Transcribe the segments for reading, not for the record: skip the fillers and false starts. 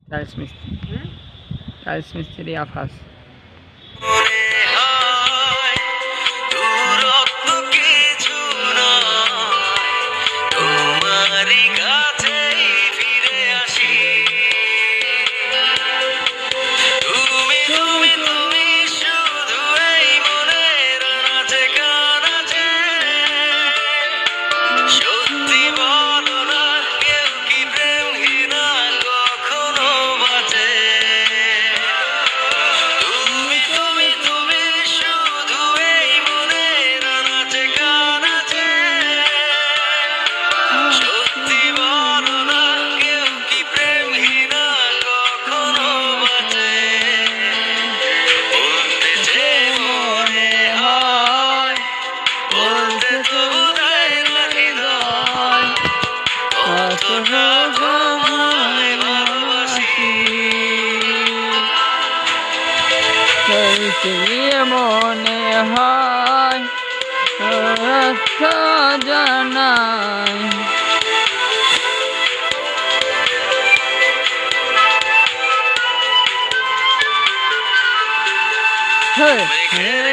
Tiles মিস্ত্রি tiles মিস্ত্রি আফাস মনে হয় জানাই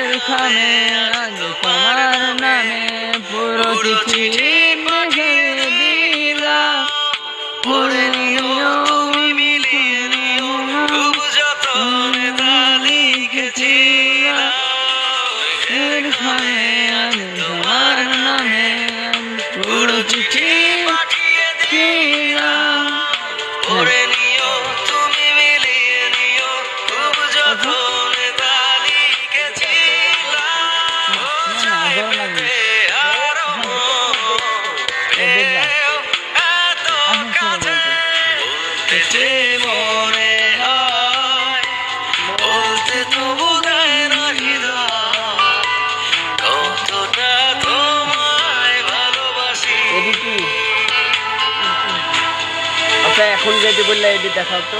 এখানে আজ তোমার নামে পুরো চিঠি লিখে দিলাম পড়ে নিও মিলিয়ে নিও খুব যতনে তা লিখেছিলাম এখানে আজ তোমার নামে পুরো চিঠি পাঠিয়ে দিলাম পড়ে নিও তুমি মিলিয়ে নিও খুব যতনে তা লিখেছিলাম চাইবে আর এত কাছে বলতে মনে হয় বলতে তবু দেয় না হৃদয় কতটা তোমায় ভালোবাসি। আচ্ছা এখন যদি বললে এটি দেখাও তো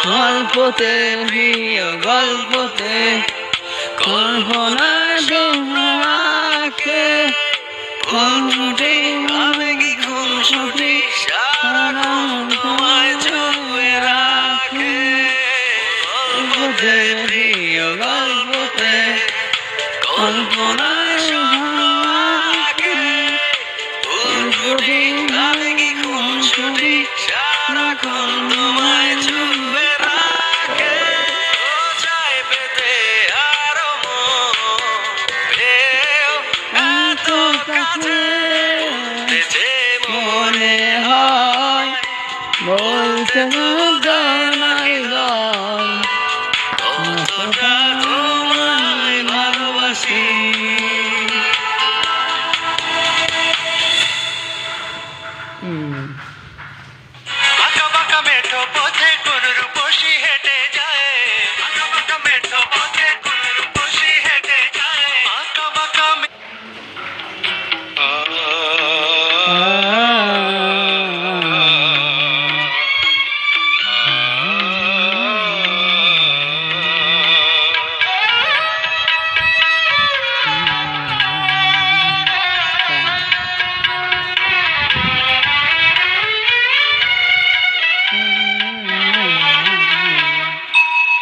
গল্পতে প্রিয় গল্পতে কল্পনা তোমাকে ফুটে আবেগী খুনসুটি সারা তোমায় ছুঁয়ে রাখে গল্পতে প্রিয় গল্পতে কল্পনা তোমাকে ফুটে আবেগী খুনসুটি সারাক্ষণ তোমায় ছুঁয়ে রাখে চাই পেতে আরো এত কাছে মনে হয় বলতে জানাই গান কতটা তোমায় ভালোবাসি। আঁকা বাঁকা মেঠো পথে কোন রূপসী হেঁটে যায় আঁকা বাঁকা মেঠো পথে কোন রূপসী হেঁটে যায় আঁকা বাঁকা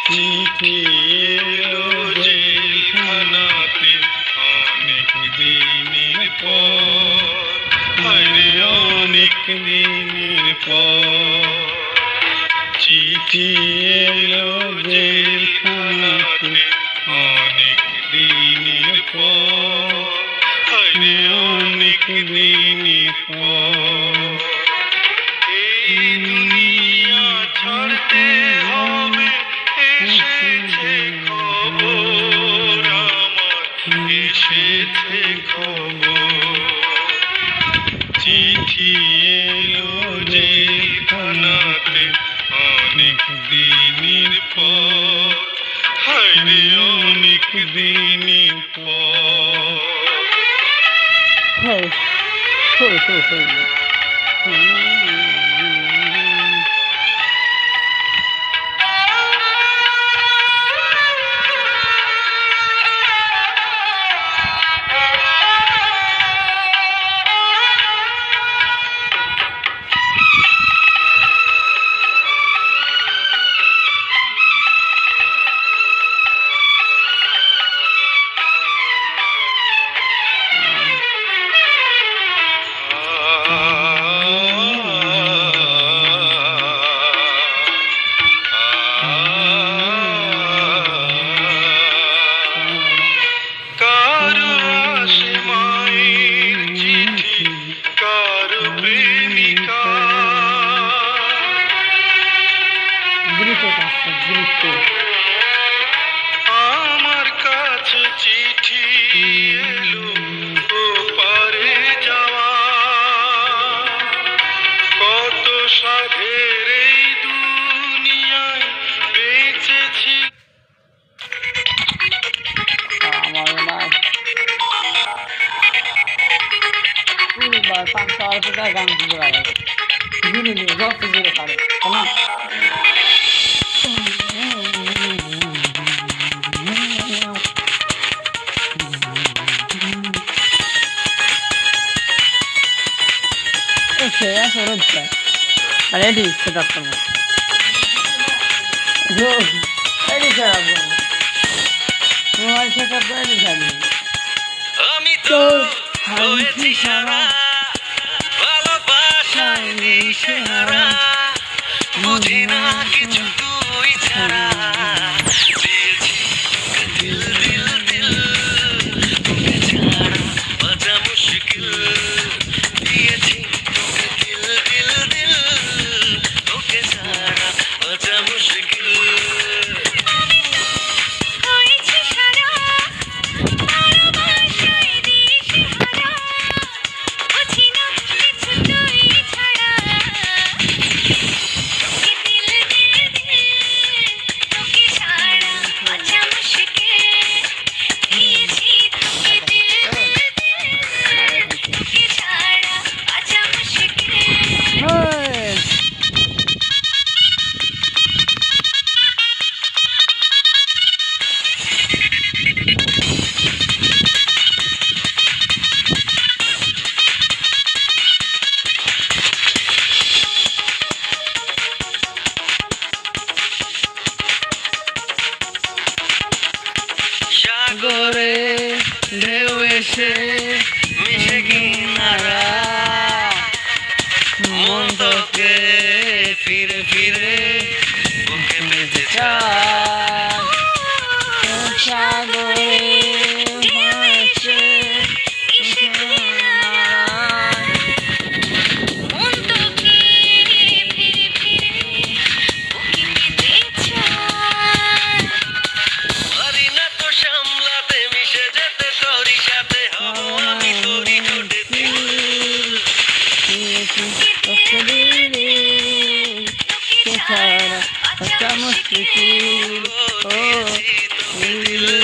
চিঠি এলো জেলখানাতে অনেক দিনের পর আরে অনেক দিনের পর চিঠি এলো জেলখানাতে অনেক দিনের পর আরে অনেক দিনের পর এই দুনিয়া ছাড়তে হবে এসেছে খবর আমার এসেছে খবর চিঠি এলো জেলখানাতে অনেক দিনের পর হায়রে অনেক দিনের পর আমার কাছে চিঠি এলো ও পারে যাওয়া, কত সাধের এই দুনিয়ায় বেঁচেছি। Ready, set up for me. Yo, ready, set up for me. Mobile set up ready, ready. আমি তো হয়েছি সারা, ভালোবাসায় দিশেহারা, বুঝি না কিছু তুই ছাড়া। দিয়েছি দিল দিল দিল, তোকে ছাড়া বাঁচা মুশকিল। দিয়েছি তোকে দিল দিল দিল, তোকে ছাড়া বাঁচা মুশকিল। সাগরে ঢেউ এসে মিশে কিনারা, মন তোকে ফিরে ফিরে বুকে পেতে চায়। সাগরে হয়েছে পারি না তো সামলাতে, মিশে যেতে তোরই সাথে, হব আমি তোরই ঠোঁটে তিল। তোকে দিলে কে ছাড়া বাঁচা মুশকিল। ও দিলে